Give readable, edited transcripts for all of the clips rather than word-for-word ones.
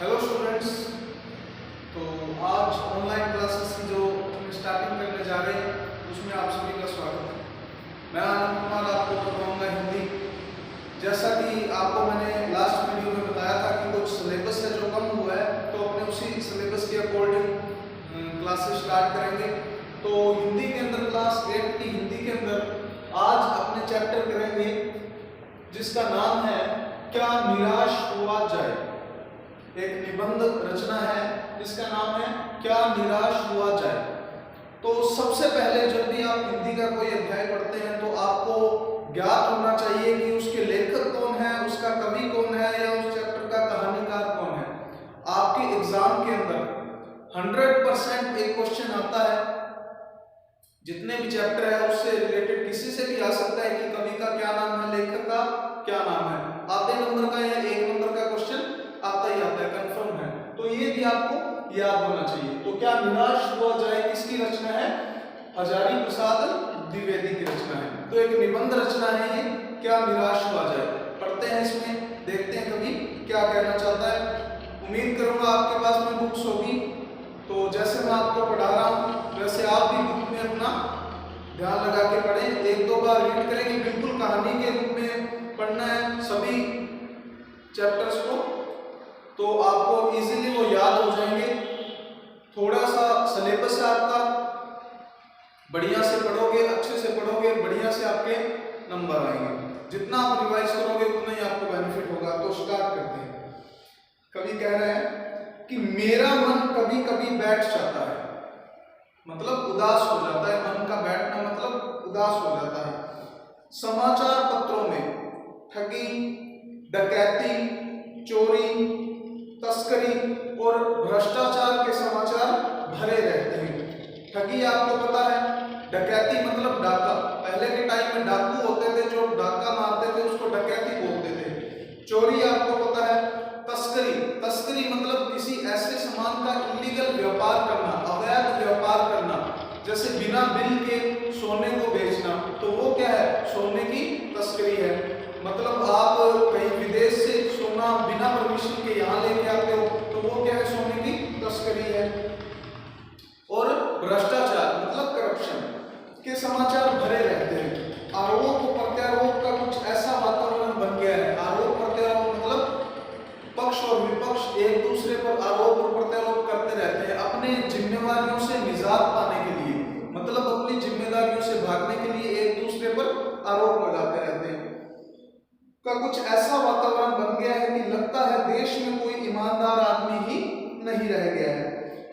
Hello students. तो आज online classes की जो स्टार्टिंग करने जा रहे हैं उसमें आप सभी का स्वागत है। मैं आनंद कुमार आपको पढ़ाऊंगा हिंदी। जैसा कि आपको मैंने लास्ट वीडियो में बताया था कि कुछ सिलेबस है जो कम हुआ है, तो अपने उसी सिलेबस के अकॉर्डिंग क्लासेस स्टार्ट करेंगे। तो हिंदी के अंदर क्लास 8 की हिंदी के अंदर आज अपने चैप्टर करेंगे जिसका नाम है क्या निराश हुआ जाए। एक निबंध रचना है जिसका नाम है क्या निराश हुआ जाए। तो सबसे पहले जब भी आप हिंदी का कोई अध्याय पढ़ते हैं तो आपको ज्ञात होना चाहिए कि उसके लेखक कौन है, उसका कवि कौन है, या उस चैप्टर का कहानीकार कौन है। आपके एग्जाम के अंदर 100% एक क्वेश्चन आता है, जितने भी चैप्टर है उससे रिलेटेड किसी से भी आ सकता है कि कवि का क्या नाम है, लेखक का क्या नाम है। आधे नंबर का या 1 नंबर का क्वेश्चन आता ही आता है, कंफर्म है। तो ये भी आपको याद होना चाहिए। तो क्या निराश हुआ जाए किसकी रचना है? हजारी प्रसाद द्विवेदी की रचना है। तो एक निबंध रचना है ये, क्या निराश हुआ जाए। पढ़ते हैं इसमें, देखते हैं कवि क्या कहना चाहता है। उम्मीद करूंगा आपके पास में बुक्स होगी, तो जैसे मैं आपको पढ़ा रहा हूँ वैसे आप भी बुक में अपना ध्यान लगा के पढ़ें। 1-2 बार रीड करेंगे, बिल्कुल कहानी के रूप में पढ़ना है सभी चैप्टर्स को, तो आपको इजीली वो याद हो जाएंगे। थोड़ा सा सिलेबस है आपका, बढ़िया से पढ़ोगे, अच्छे से पढ़ोगे, बढ़िया से आपके नंबर आएंगे। जितना आप रिवाइज करोगे उतना ही आपको बेनिफिट होगा। तो स्टार्ट करते हैं। कवि कह रहे हैं कि मेरा मन कभी कभी बैठ जाता है, मतलब उदास हो जाता है। मन का बैठना मतलब उदास हो जाता है। समाचार पत्रों में ठगी, डकैती, चोरी, तस्करी और भ्रष्टाचार के समाचार भरे रहते हैं। ठगी आपको पता है, डकैती मतलब डाका। पहले के टाइम में डाकू होते थे जो डाका मारते थे, उसको डकैती बोलते थे। चोरी आपको पता है। तस्करी, तस्करी मतलब किसी ऐसे सामान का इलीगल व्यापार करना, अवैध व्यापार करना, जैसे बिना बिल के सोने को बेचना, तो वो क्या है? सोने की तस्करी है। मतलब आप कहीं विदेश से सोना बिना परमिशन के यहाँ लेके आते हो, तो वो क्या है? सोने की तस्करी है। और भ्रष्टाचार मतलब करप्शन के समाचार भरे रहते हैं। आरोप प्रत्यारोप का कुछ ऐसा वातावरण बन गया है। आरोप प्रत्यारोप मतलब पक्ष और विपक्ष एक दूसरे पर आरोप और प्रत्यारोप करते रहते हैं अपने जिम्मेदारियों से निजात पाने के लिए, मतलब अपनी जिम्मेदारियों से भागने के लिए एक दूसरे पर आरोप लगाते रहते हैं। का कुछ ऐसा वातावरण बन गया है कि लगता है देश में कोई ईमानदार आदमी ही नहीं रह गया है।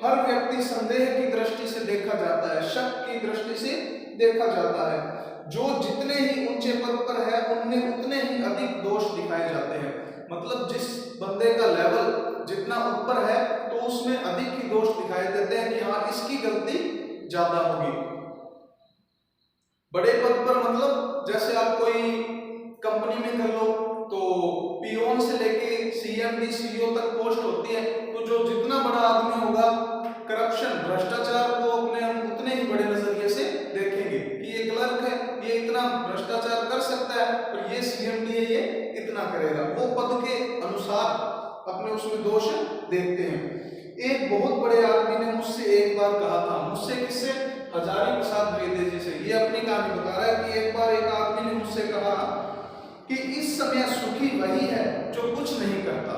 हर व्यक्ति संदेह की दृष्टि से देखा जाता है, शक की दृष्टि से देखा जाता है। जो जितने ही ऊंचे पद पर है उनमें उतने ही अधिक दोष दिखाए जाते हैं। मतलब जिस बंदे का लेवल जितना ऊपर है तो उसमें अधिक ही दोष दिखाई देते हैं कि हाँ इसकी गलती ज्यादा होगी। बड़े पद पर मतलब जैसे आप कोई कंपनी में कर लो तो पीओन से लेके सीएमडी सीईओ तक पोस्ट होती है, तो जो जितना बड़ा आदमी होगा करप्शन भ्रष्टाचार को अपने हम उतने ही बड़े नजरिए से देखेंगे कि ये क्लर्क है, ये इतना भ्रष्टाचार कर सकता है, और ये सीएमडी है, ये इतना करेगा। वो पद के अनुसार अपने उसमें दोष देखते हैं। एक बहुत बड़े आदमी ने मुझसे एक बार कहा था, मुझसे किससे? हजारी प्रसाद द्विवेदी जी से। ये अपनी कहानी बता रहा है कि एक बार एक आदमी ने मुझसे कहा कि इस समय सुखी वही है जो कुछ नहीं करता।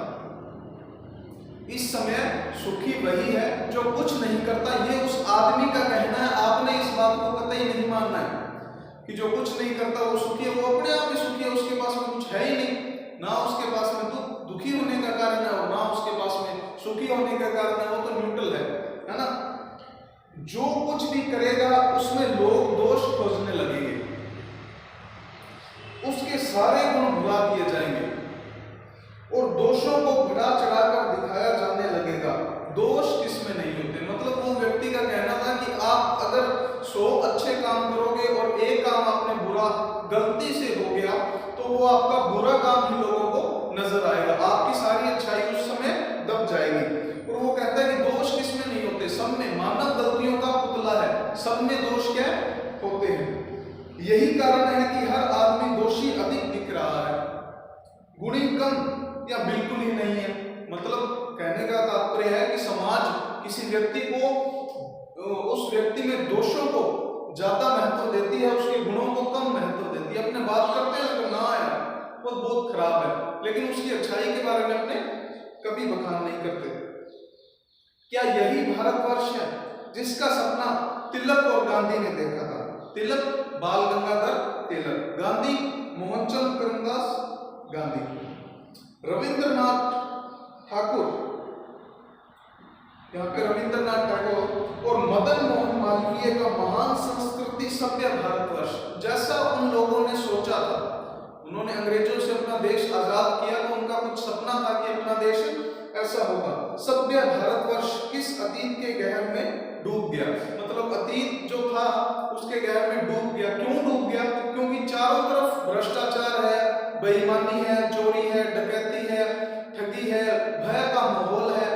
इस समय सुखी वही है जो कुछ नहीं करता। ये उस आदमी का कहना है। आपने इस बात को कतई नहीं मानना है कि जो कुछ नहीं करता वो सुखी है। वो अपने आप ही सुखी है, उसके पास में कुछ है ही नहीं, ना उसके पास में दुखी होने का कारण है और ना उसके पास में सुखी होने का कारण है। वो तो न्यूट्रल है ना। जो कुछ भी करेगा उसमें लोग दोष खोजने लगेंगे, उसके सारे गुण भुला दिए जाएंगे और दोषों को बढ़ा चढ़ाकर दिखाया जाने लगेगा। दोष किसमें नहीं होते। मतलब वो व्यक्ति का कहना था कि आप अगर 100 अच्छे काम करोगे और एक काम आपने बुरा गलती से हो गया तो वो आपका बुरा काम ही लोगों को नजर आएगा, आपकी सारी अच्छाई उस समय दब जाएगी। और वो कहता है कि दोष किसमें नहीं होते, सब में। मानव गलतियों का पुतला है, सब में दोष क्या होते हैं। यही कारण है कि हर आदमी दोषी अधिक दिख रहा है, गुणी कम या बिल्कुल ही नहीं है। मतलब कहने यह है कि समाज किसी व्यक्ति को, उस व्यक्ति में दोषों को ज्यादा महत्व देती है, उसके गुणों को कम महत्व देती है। अपने बात करते हैं तो ना आया वो बहुत खराब है, लेकिन उसकी अच्छाई के बारे में अपने कभी बखान नहीं करते। क्या यही भारतवर्ष है जिसका सपना तिलक और गांधी ने देखा था? तिलक बाल गंगाधर तिलक, गांधी मोहनचंद करमदास गांधी, रविंद्रनाथ ठाकुर, यहाँ पे रविंद्रनाथ टैगोर और मदन मोहन मालवीय का महान संस्कृति सभ्य भारतवर्ष, जैसा उन लोगों ने सोचा था। उन्होंने अंग्रेजों से अपना देश आजाद किया तो उनका कुछ सपना था कि अपना देश ऐसा होगा। सभ्य भारतवर्ष किस अतीत के गहर में डूब गया, मतलब अतीत जो था उसके गहर में डूब गया। क्यों डूब गया? क्योंकि चारों तरफ भ्रष्टाचार है, बेईमानी है, चोरी है, डकैती है, ठगी है, भय का माहौल है।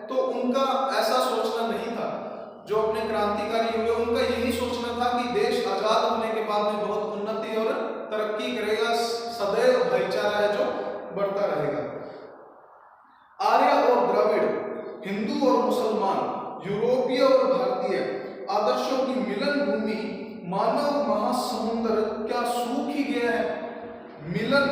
तो उनका ऐसा सोचना नहीं था। जो अपने क्रांतिकारी हुए उनका यही सोचना था कि देश आजाद होने के बाद में बहुत उन्नति और तरक्की करेगा, सदैव भाईचारा है जो बढ़ता रहेगा। आर्य और द्रविड़, हिंदू और मुसलमान, यूरोपीय और भारतीय आदर्शों की मिलन भूमि मानव महासमुद्र क्या सूख ही गया है? मिलन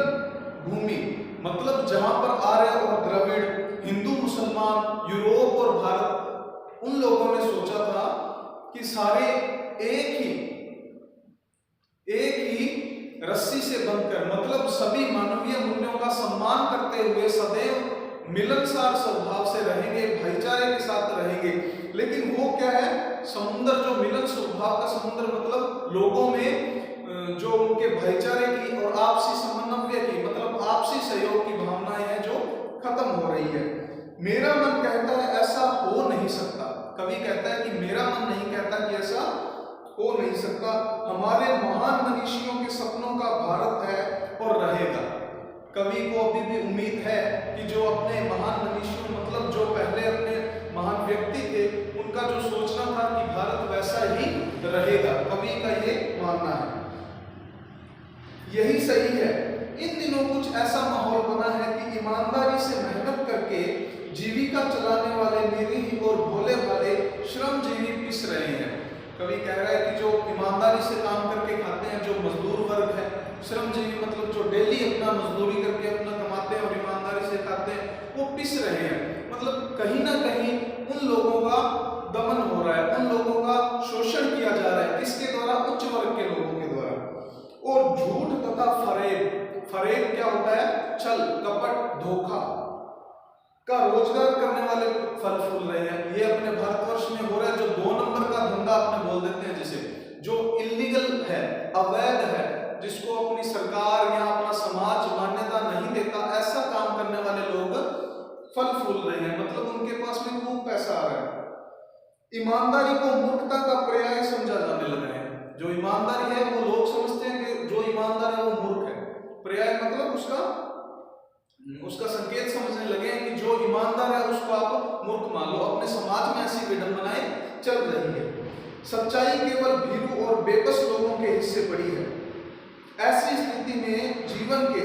भूमि मतलब जहां पर आर्य और द्रविड़, हिंदू मुसलमान, यूरोप और भारत, उन लोगों ने सोचा था कि सारे एक ही रस्सी से बंधकर, मतलब सभी मानवीय मूल्यों का सम्मान करते हुए सदैव मिलनसार स्वभाव से रहेंगे, भाईचारे के साथ रहेंगे। लेकिन वो क्या है? समुद्र जो मिलन स्वभाव का समुद्र, मतलब लोगों में जो उनके भाईचारे की और आपसी समन्वय की, मतलब आपसी सहयोग की भावनाएं हैं जो खत्म हो रही है। मेरा मन कहता है ऐसा हो नहीं सकता। कवि कहता है कि मेरा मन नहीं कहता कि ऐसा हो नहीं सकता। हमारे महान मनीषियों के सपनों का भारत है और रहेगा। कवि को अभी भी उम्मीद है कि जो अपने महान मनीषियों, मतलब जो पहले अपने महान व्यक्ति थे, उनका जो सोचना था कि भारत वैसा ही रहेगा, कवि का ये मानना है। यही सही है। इन दिनों कुछ ऐसा माहौल बना है कि ईमानदारी से मेहनत करके जीविका चलाने वाले निरीह और भोले भाले श्रमजीवी पिस रहे हैं। कवि कह रहा है कि जो ईमानदारी से काम करके खाते हैं, जो मजदूर वर्ग है, श्रमजीवी मतलब जो डेली अपना मजदूरी करके अपना कमाते हैं और ईमानदारी से खाते हैं, वो पिस रहे हैं। मतलब कहीं ना कहीं उन लोगों का दमन हो रहा है, उन लोगों का शोषण किया जा रहा है। किसके द्वारा? उच्च वर्ग के लोगों के द्वारा। और झूठ तथा फरेब, फरेब क्या होता है? छल, कपट, धोखा का रोजगार करने वाले फल फूल रहे हैं। ये अपने भारतवर्ष में हो रहा है। जो 2 नंबर का धंधा अपने बोल देते हैं, जिसे जो इलीगल है, अवैध है, जिसको अपनी सरकार या अपना समाज मान्यता नहीं देता, ऐसा काम करने वाले लोग फल फूल रहे हैं। मतलब उनके पास में खूब पैसा आ रहा है। ईमानदारी को मूर्खता का पर्याय समझा जाने लगा है। जो ईमानदारी है वो लोग समझते हैं कि जो ईमानदार है वो मूर्ख है। पर्याय मतलब उसका संकेत समझने लगे हैं कि जो ईमानदार है उसको आप मूर्ख मान लो। अपने समाज में ऐसी विडंबनाएं चल रही है। सच्चाई केवल भीरू और बेबस लोगों के हिस्से पड़ी है। ऐसी स्थिति में जीवन के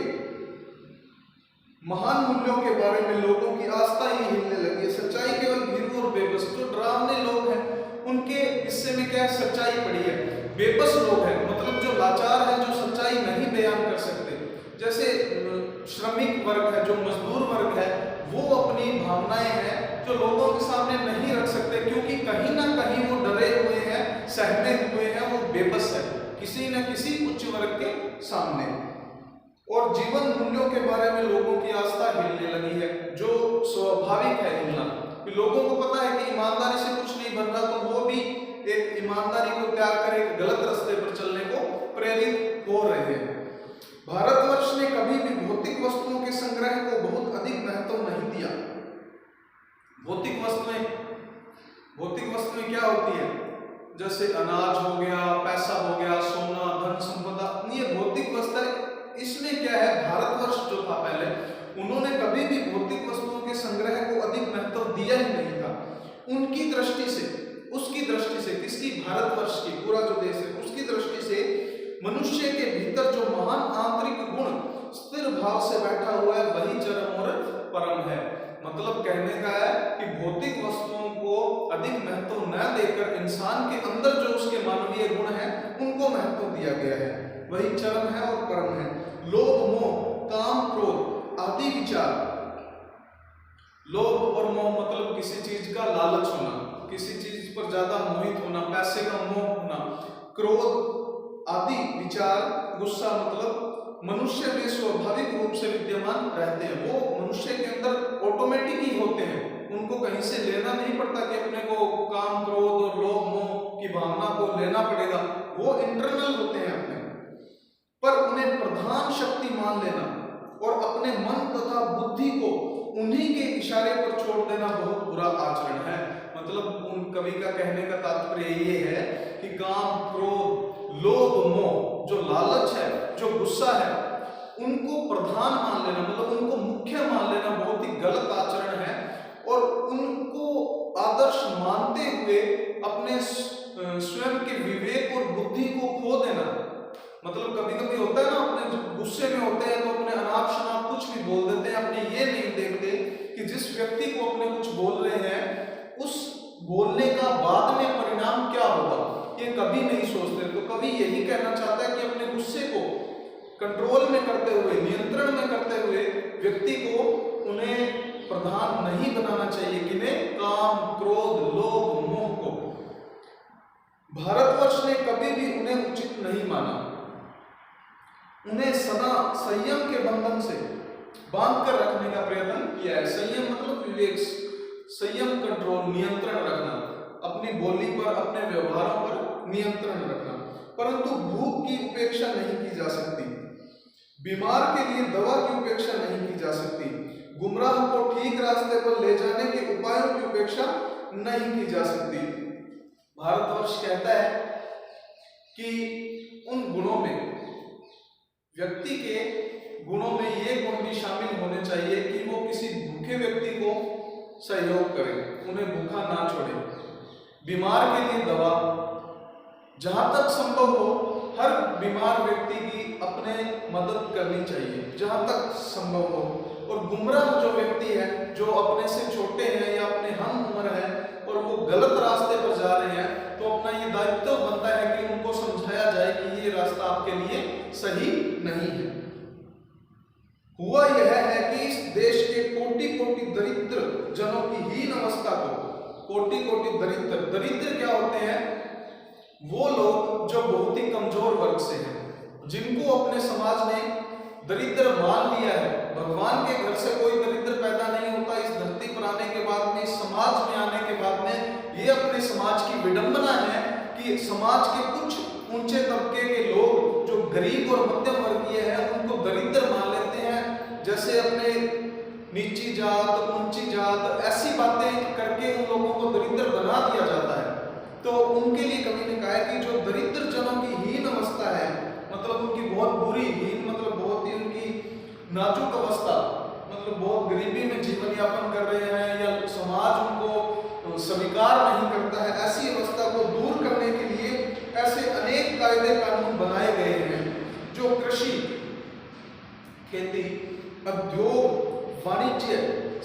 महान मूल्यों के बारे में लोगों की आस्था ही हिलने लगी है। सच्चाई केवल भीरू और बेबस, जो डरावने लोग हैं उनके हिस्से में क्या है? सच्चाई पड़ी है। बेबस लोग हैं मतलब जो लाचार है, जो सच्चाई नहीं बयान कर सकते, जैसे श्रमिक वर्ग है, जो मजदूर वर्ग है, वो अपनी भावनाएं हैं जो लोगों के सामने नहीं रख सकते, क्योंकि कहीं ना कहीं वो डरे हुए हैं, सहमे हुए हैं, वो बेबस है किसी न किसी उच्च वर्ग के सामने। और जीवन मूल्यों के बारे में लोगों की आस्था हिलने लगी है, जो स्वाभाविक है हिलना। लोगों को पता है कि ईमानदारी से कुछ नहीं बन रहा, तो वो भी एक ईमानदारी को त्याग कर एक गलत रास्ते पर चलने को प्रेरित हो रहे हैं। भारतवर्ष ने कभी भी भौतिक वस्तुओं के संग्रह को बहुत अधिक महत्व नहीं दिया। भौतिक वस्तुएं क्या होती है? जैसे अनाज हो गया, पैसा हो गया, सोना, धन संपदा, ये भौतिक वस्तुएं। इसमें क्या है? भारतवर्ष जो था पहले, उन्होंने कभी भी भौतिक वस्तुओं के संग्रह को अधिक महत्व दिया ही नहीं था। उनकी दृष्टि से, उसकी दृष्टि से, किसकी? भारतवर्ष की, पूरा जो देश है उसकी दृष्टि से मनुष्य के भीतर जो महान आंतरिक गुण स्थिर भाव से बैठा हुआ है, वही चरम और परम है। मतलब कहने का है कि भौतिक वस्तुओं को अधिक महत्व न देकर इंसान के अंदर जो उसके मानवीय गुण हैं उनको महत्व दिया गया है। वही चरम है और परम है। लोभ, मोह, काम, क्रोध आदि विचार। लोभ और मोह मतलब किसी चीज का लालच होना, किसी चीज पर ज्यादा मोहित होना, पैसे का मोह होना। क्रोध आदि विचार, गुस्सा मतलब मनुष्य में स्वाभाविक रूप से विद्यमान रहते हैं। वो मनुष्य के अंदर ऑटोमेटिक ही होते हैं, उनको कहीं से लेना नहीं पड़ता कि अपने को काम, क्रोध और लोभ मोह की भावना को लेना पड़ेगा। वो इंटरनल होते हैं अपने, पर उन्हें प्रधान शक्ति मान लेना और अपने मन तथा बुद्धि को उन्हीं के इशारे पर छोड़ देना बहुत बुरा आचरण है। मतलब उन कवि का कहने का तात्पर्य ये है कि काम, क्रोध, लोभ, मोह, जो लालच है, जो गुस्सा है, उनको प्रधान मान लेना, मतलब उनको मुख्य मान लेना बहुत ही गलत आचरण है। और उनको आदर्श मानते हुए अपने स्वयं के विवेक और बुद्धि को खो देना। मतलब कभी कभी होता है ना, अपने गुस्से में होते हैं तो अपने अनाप शनाप कुछ भी बोल देते हैं, अपने ये नहीं देखते कि जिस व्यक्ति को अपने कुछ बोल रहे हैं उस बोलने का बाद में परिणाम क्या होगा, ये कभी नहीं सोचते। तो कवि यही कहना चाहता है कि अपने गुस्से को कंट्रोल में करते हुए, नियंत्रण में करते हुए व्यक्ति को उन्हें प्रधान नहीं बनाना चाहिए। किन्हें? काम, क्रोध, लोभ, मोह को। भारतवर्ष ने कभी भी उन्हें उचित नहीं माना, उन्हें सदा संयम के बंधन से बांध कर रखने का प्रयत्न किया है। संयम मतलब विवेक, संयम, कंट्रोल, नियंत्रण रखना, अपनी बोली पर, अपने व्यवहारों पर नियंत्रण रखना। परंतु भूख की उपेक्षा नहीं की जा सकती, बीमार के लिए दवा की उपेक्षा नहीं की जा सकती, गुमराह को ठीक रास्ते पर ले जाने के उपायों की उपेक्षा नहीं की जा सकती। भारतवर्ष कहता है कि उन गुणों में, व्यक्ति के गुणों में ये गुण भी शामिल होने चाहिए कि वो किसी भूखे व्यक्ति को सहयोग करे, उन्हें भूखा ना छोड़े, बीमार के लिए दवा, जहां तक संभव हो हर बीमार व्यक्ति की अपने मदद करनी चाहिए जहां तक संभव हो। और गुमराह जो व्यक्ति है, जो अपने से छोटे हैं या अपने हम उम्र है और वो गलत रास्ते पर जा रहे हैं, तो अपना ये दायित्व बनता है कि उनको समझाया जाए कि ये रास्ता आपके लिए सही नहीं है। हुआ यह है कि इस देश के कोटि कोटि दरिद्र जनों की हीन अवस्था को, कोटि कोटि दरिद्र, दरिद्र क्या होते हैं? वो लोग जो बहुत ही कमजोर वर्ग से हैं, जिनको अपने समाज ने दरिद्र मान लिया है। भगवान के घर से कोई दरिद्र पैदा नहीं होता। इस धरती पर आने के बाद में, इस समाज में आने के बाद में, ये अपने समाज की विडंबना है कि समाज के कुछ ऊंचे तबके के लोग जो गरीब और मध्यम वर्गीय हैं उनको दरिद्र मान लेते हैं। जैसे अपने नीची जात, ऊंची जात, ऐसी बातें करके उन लोगों को दरिद्र बना दिया जाता है। तो उनके लिए कवि ने कहा है कि जो दरिद्र जनों की हीन अवस्था है, मतलब उनकी बहुत बुरी, हीन मतलब बहुत ही उनकी नाजुक अवस्था, मतलब बहुत गरीबी में जीवन यापन कर रहे हैं या समाज उनको स्वीकार नहीं करता है, ऐसी अवस्था को दूर करने के लिए ऐसे अनेक कायदे कानून बनाए गए हैं जो कृषि, खेती, उद्योग, वाणिज्य,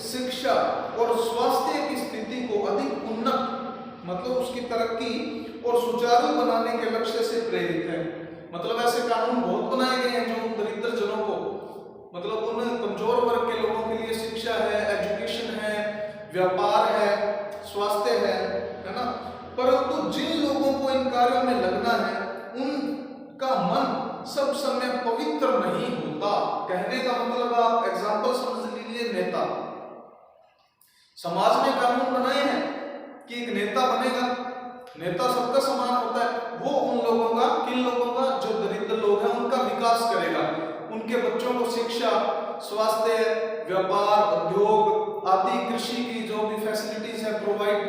शिक्षा और स्वास्थ्य की स्थिति को अधिक उन्नत, मतलब उसकी तरक्की और सुचारू बनाने के लक्ष्य से प्रेरित है। मतलब ऐसे कानून बहुत बनाए गए हैं जो उन दरिद्र जनों को, मतलब उन कमजोर वर्ग के लोगों के लिए शिक्षा है, एजुकेशन है, व्यापार है, स्वास्थ्य है ना। परंतु जिन लोगों को इन कार्यों में लगना है उनका मन सब समय पवित्र नहीं होता। कहने का मतलब आप एग्जाम्पल समझ लीजिए, नेता, समाज ने कानून बनाए हैं कि एक नेता बनेगा, नेता सबका समान होता है, वो उन लोगों का, किन लोगों का? जो दरिद्र लोग हैं उनका विकास करेगा, उनके बच्चों को शिक्षा, स्वास्थ्य, व्यापार, उद्योग आदि, कृषि की जो भी फैसिलिटीज है प्रोवाइड,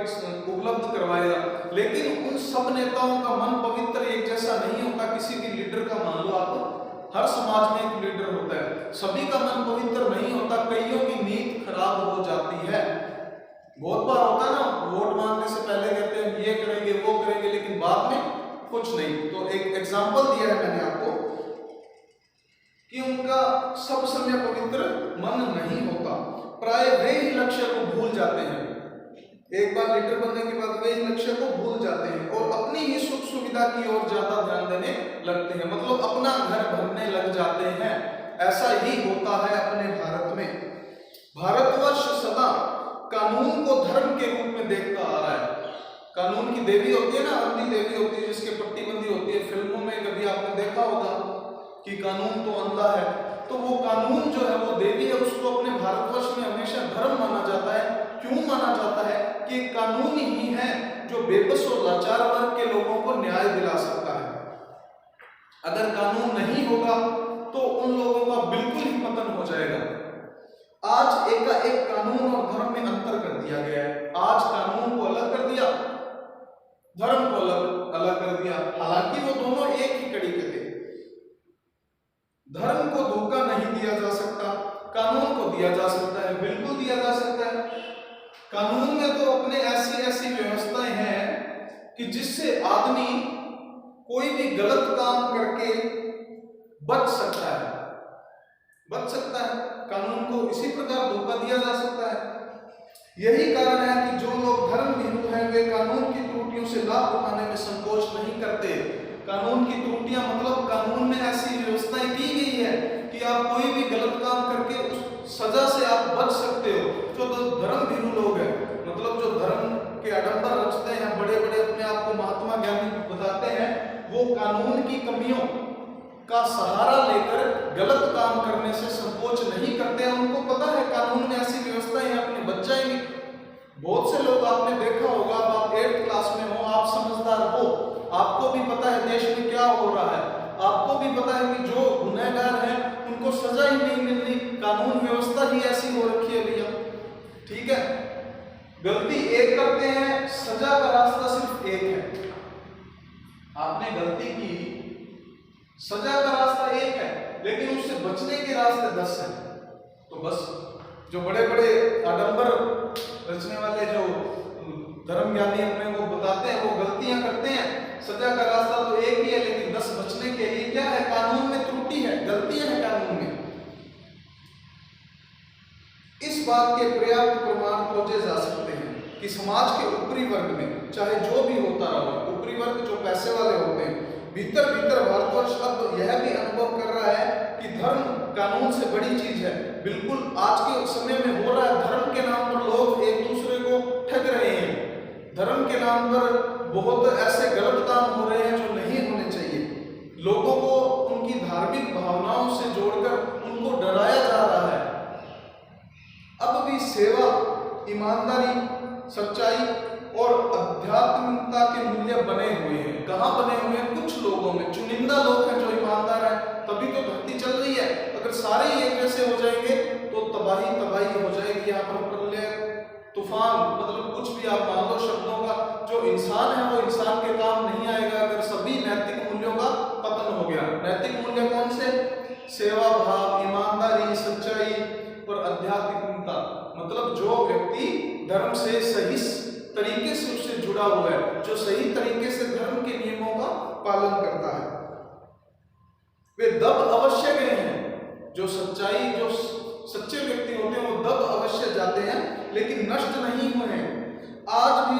उपलब्ध करवाएगा। लेकिन उन सब नेताओं का मन पवित्र एक जैसा नहीं होता। किसी भी लीडर का मान लो आप, हर समाज में एक लीडर होता है, सभी का मन पवित्र नहीं होता, कईयों की नीयत खराब हो जाती है। बहुत बार होता है ना, वोट मांगने से पहले कहते हैं ये करेंगे वो करेंगे, लेकिन बाद में कुछ नहीं। तो एक एग्जाम्पल दिया है मैंने आपको कि उनका सब समय पवित्र मन नहीं होता, प्राय वे ही लक्ष्य को भूल जाते हैं। एक बार लीडर बनने के बाद वे लक्ष्य को भूल जाते हैं और अपनी ही सुख सुविधा की ओर ज्यादा ध्यान देने लगते हैं, मतलब अपना घर भरने लग जाते हैं। ऐसा ही होता है अपने भारत में। भारतवर्ष सदा कानून को धर्म के रूप में देखता आ रहा है। कानून की देवी होती है ना, अंधी देवी होती है जिसके पट्टी बंदी होती है। फिल्मों में कभी आपने देखा होगा कि कानून तो अंधा है, तो वो कानून जो है वो देवी है, उसको अपने भारतवर्ष में हमेशा धर्म माना जाता है। क्यों माना जाता है? कि कानून ही है जो बेबस और लाचार वर्ग के लोगों को न्याय दिला सकता है। अगर कानून नहीं होगा तो उन लोगों का बिल्कुल ही पतन हो जाएगा। आज एकाएक कानून और धर्म में अंतर कर दिया गया है। आज कानून को अलग कर दिया, धर्म को अलग अलग कर दिया, हालांकि वो दोनों एक ही कड़ी के थे। धर्म को धोखा नहीं दिया जा सकता, कानून को दिया जा सकता है, बिल्कुल दिया जा सकता है। कानून में तो अपने ऐसी ऐसी व्यवस्थाएं हैं कि जिससे आदमी कोई भी गलत काम करके बच सकता है, बच सकता है। कानून को इसी प्रकार धोखा दिया जा सकता है। यही कारण है कि जो लोग धर्म भीरू हैं वे कानून की त्रुटियों से लाभ उठाने में संकोच नहीं करते। कानून की त्रुटियां मतलब कानून में ऐसी व्यवस्थाएं की गई है कि आप कोई भी गलत काम करके उस सजा से आप बच सकते हो। जो धर्म भीरू लोग हैं, मतलब जो धर्म के आडंबर रचते हैं, बड़े बड़े अपने आप को महात्मा ज्ञानी बताते हैं, वो कानून की कमियों का सहारा लेकर गलत काम करने से संकोच नहीं करते हैं। उनको पता है कानून में ऐसी व्यवस्थाएं हैं, अपने बच जाएंगे। बहुत से लोग आपने देखा होगा, आप 8th क्लास में हो, आप समझदार हो, आपको भी पता है देश में क्या हो रहा है, आपको भी पता है कि जो गुनहगार हैं उनको सजा ही नहीं मिल रही, कानून व्यवस्था ही ऐसी हो रखी है भैया। ठीक है, गलती एक करते हैं, सजा का रास्ता सिर्फ एक है। आपने गलती की, सजा का रास्ता एक है, लेकिन उससे बचने के रास्ते 10 हैं। तो बस जो बड़े बड़े आडंबर रचने वाले जो धर्म ज्ञानी अपने को बताते हैं, वो गलतियां करते हैं। सजा का रास्ता तो एक ही है, लेकिन 10 बचने के लिए क्या है? कानून में त्रुटि है, गलतियां हैं कानून में। इस बात के पर्याप्त प्रमाण खोजे जा सकते हैं कि समाज के ऊपरी वर्ग में, चाहे जो भी होता रहा, ऊपरी वर्ग जो पैसे वाले होते हैं, भीतर भीतर भारतवर्ष अब यह भी अनुभव कर रहा है कि धर्म कानून से बड़ी चीज है। बिल्कुल आज के समय में हो रहा है, धर्म के नाम पर लोग एक दूसरे को ठग रहे हैं। धर्म के नाम पर बहुत ऐसे गलत काम हो रहे हैं जो नहीं होने चाहिए। लोगों को उनकी धार्मिक भावनाओं से जोड़कर उनको डराया जा रहा है। अब भी सेवा, ईमानदारी, सच्चाई और आध्यात्मिकता के मूल्य बने हुए हैं। कहाँ बने हुए हैं? कुछ लोगों में, चुनिंदा लोग हैं जो ईमानदार हैं, तभी तो धरती चल रही है। अगर सारे एक जैसे हो जाएंगे तो तबाही तबाही हो जाएगी। यहाँ पर प्रलय, तूफान, मतलब कुछ भी आप मान लो शब्दों का, जो इंसान है वो इंसान के काम नहीं आएगा अगर सभी नैतिक मूल्यों का पतन हो गया। नैतिक मूल्य कौन से? सेवा भाव, ईमानदारी, सच्चाई और आध्यात्मिकता। मतलब जो व्यक्ति धर्म से सही तरीके से उससे जुड़ा हुआ है, जो सही तरीके से धर्म के नियमों का पालन करता है, वे दब अवश्य गए हैं। जो सच्चाई, जो सच्चे व्यक्ति होते हैं वो दब अवश्य जाते हैं, लेकिन नष्ट नहीं हुए हैं। आज भी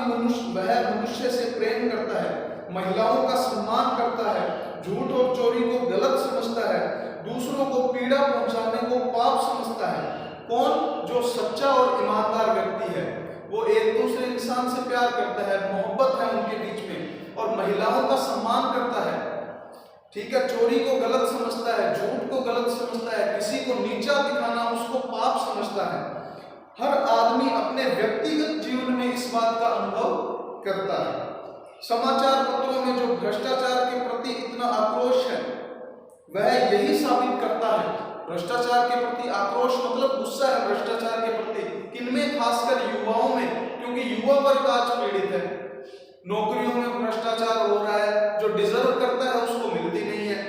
वह मनुष्य से प्रेम करता है, महिलाओं का सम्मान करता है, झूठ और चोरी को गलत समझता है, दूसरों को पीड़ा पहुंचाने को पाप समझता है। कौन? जो सच्चा और ईमानदार व्यक्ति है, वो एक दूसरे इंसान से प्यार करता है, मोहब्बत है उनके बीच में, और महिलाओं का सम्मान करता है। ठीक है, चोरी को गलत समझता है, झूठ को गलत समझता है, किसी को नीचा दिखाना उसको पाप समझता है। हर आदमी अपने व्यक्तिगत जीवन में इस बात का अनुभव करता है। समाचार पत्रों में जो भ्रष्टाचार के प्रति इतना आक्रोश है, वह यही साबित करता है। भ्रष्टाचार के प्रति आक्रोश मतलब गुस्सा है भ्रष्टाचार के प्रति। किनमें? खासकर युवाओं में, क्योंकि युवा वर्ग आज पीड़ित है। नौकरियों में भ्रष्टाचार हो रहा है, जो डिजर्व करता है उसको मिलती नहीं है।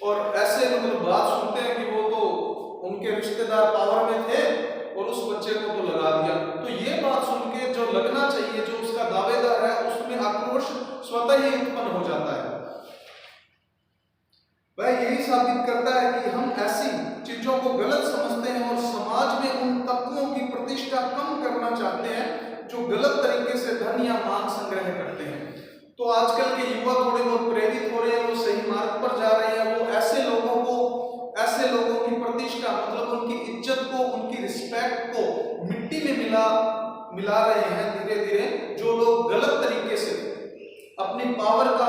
और ऐसे मतलब बात सुनते हैं कि वो तो उनके रिश्तेदार पावर में थे और उस बच्चे को तो लगा दिया। तो ये बात सुन के जो लगना चाहिए, जो उसका दावेदार है, उसमें आक्रोश स्वतः ही उत्पन्न हो जाता है। वह यही साबित करता है कि हम ऐसी चीजों को गलत समझते हैं और समाज में उन तत्वों की प्रतिष्ठा कम करना चाहते हैं जो गलत तरीके से धन या मान संग्रह करते हैं। तो आजकल के युवा थोड़े बहुत प्रेरित हो रहे हैं, वो सही मार्ग पर जा रहे हैं, वो ऐसे लोगों की प्रतिष्ठा मतलब उनकी इज्जत को, उनकी रिस्पेक्ट को मिट्टी में मिला रहे हैं धीरे धीरे। जो लोग गलत तरीके से अपनी पावर का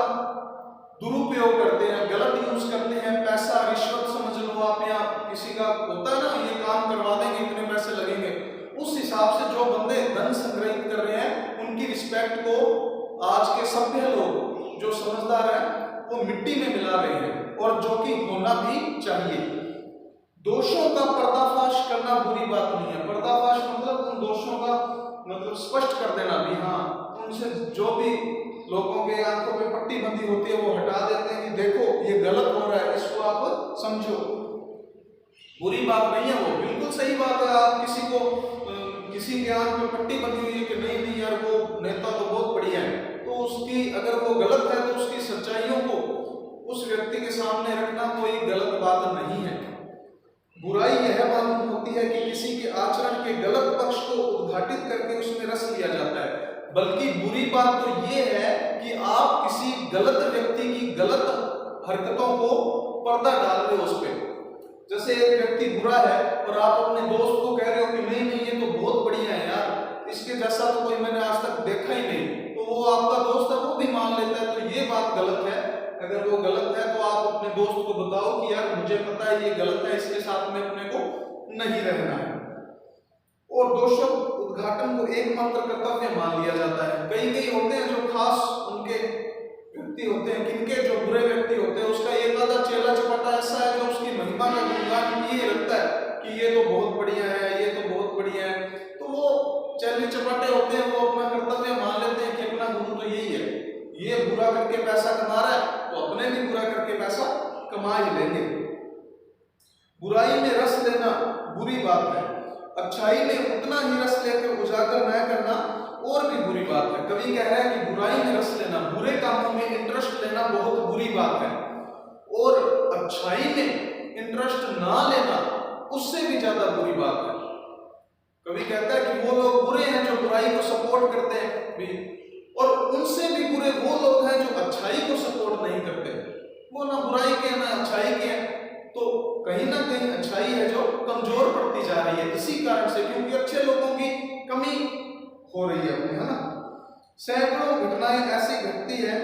दुरुपयोग करते हैं, गलत यूज करते हैं, पैसा रिश्वत समझ लो आप, या किसी का होता है ना ये काम करवा देंगे इतने पैसे लगेंगे, उस हिसाब से जो बंदे धन संग्रहित कर रहे हैं उनकी रिस्पेक्ट को आज के सभ्य लोग जो समझदार हैं वो मिट्टी में मिला रहे हैं, और जो कि होना भी चाहिए। दोषों का पर्दाफाश करना बुरी बात नहीं है। पर्दाफाश मतलब उन दोषों का मतलब स्पष्ट कर देना भी, हाँ उनसे जो भी लोगों के आंखों में पट्टी बंधी होती है वो हटा देते हैं कि देखो ये गलत हो रहा है, इसको आप समझो। बुरी बात नहीं है, वो बिल्कुल सही बात है। आप किसी के आंख में पट्टी बंधी हुई है कि नहीं यार वो नेता तो बहुत बढ़िया है, तो उसकी अगर वो गलत है तो उसकी सच्चाइयों को उस व्यक्ति के सामने रखना कोई गलत बात नहीं है। बुराई यह मालूम होती है कि किसी के आचरण के गलत पक्ष को उद्घाटित करके उसमें रस लिया जाता है, बल्कि बुरी बात तो ये है कि आप किसी गलत व्यक्ति की गलत हरकतों को पर्दा डाल रहे हो उस पर। जैसे एक व्यक्ति बुरा है और आप अपने दोस्त को कह रहे हो कि नहीं ये तो बहुत बढ़िया है यार, इसके जैसा तो कोई मैंने आज तक देखा ही नहीं, तो वो आपका दोस्त है वो भी मान लेता है, तो ये बात गलत है। अगर वो गलत है तो आप अपने दोस्त को बताओ कि यार मुझे पता है ये गलत है, इसके साथ में अपने को नहीं रहना है। और दोषों उद्घाटन को एकमात्र कर्तव्य मान लिया जाता है। कई होते हैं जो खास उनके व्यक्ति होते हैं, किनके जो बुरे व्यक्ति होते हैं, उसका एक आधा चेला चपाटा ऐसा है जो उसकी महिमा का गुणगान ये लगता है कि ये तो बहुत बढ़िया है, ये तो बहुत बढ़िया है, तो वो चेले चपाटे होते हैं, वो अपना कर्तव्य मान लेते हैं कि अपना गुरु तो यही है, ये बुरा करके पैसा कमा रहा है तो अपने भी बुरा करके पैसा कमा ही लेंगे। बुराई में रस लेना बुरी बात है, अच्छाई में उतना ही रस लेकर उजागर न करना और भी बुरी बात है। कवि कह रहा है कि बुराई में रस लेना, बुरे कामों में इंटरेस्ट लेना बहुत बुरी बात है, और अच्छाई में इंटरेस्ट ना लेना उससे भी ज्यादा बुरी बात है। कवि कहता है कि वो लोग बुरे हैं जो बुराई को सपोर्ट करते हैं भी, और उनसे भी बुरे वो लोग हैं जो अच्छाई को सपोर्ट नहीं करते, वो ना बुराई के ना अच्छाई के हैं, तो कहीं ना कहीं अच्छाई है जो कमजोर पड़ती जा रही है इसी कारण से, क्योंकि अच्छे लोगों की कमी हो रही है, है ना। सैकड़ों घटनाएं ऐसी घटती है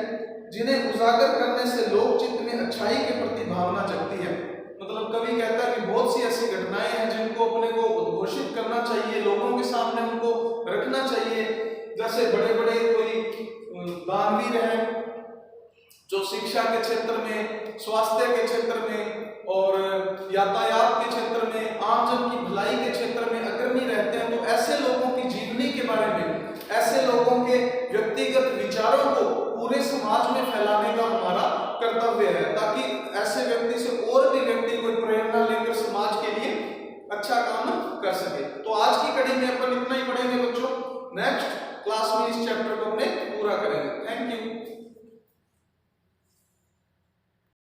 जिन्हें उजागर करने से लोक चित्त में अच्छाई के प्रति भावना जगती है। मतलब कवि कहता है कि बहुत सी ऐसी घटनाएं हैं जिनको अपने को उद्घोषित करना चाहिए, लोगों के सामने उनको रखना चाहिए। जैसे बड़े बड़े कोई दानवीर हैं जो शिक्षा के क्षेत्र में, स्वास्थ्य के क्षेत्र में और यातायात के क्षेत्र में, आमजन की भलाई के क्षेत्र में अग्रणी रहते हैं, तो ऐसे लोगों की जीवनी के बारे में, ऐसे लोगों के व्यक्तिगत विचारों को पूरे समाज में फैलाने का हमारा कर्तव्य है, ताकि ऐसे व्यक्ति से और भी व्यक्ति कोई प्रेरणा लेकर समाज के लिए अच्छा काम कर सके। तो आज की कड़ी में अपन इतना ही पढ़ेंगे बच्चों, नेक्स्ट क्लास में इस चैप्टर को अपने पूरा करेंगे। Thank you.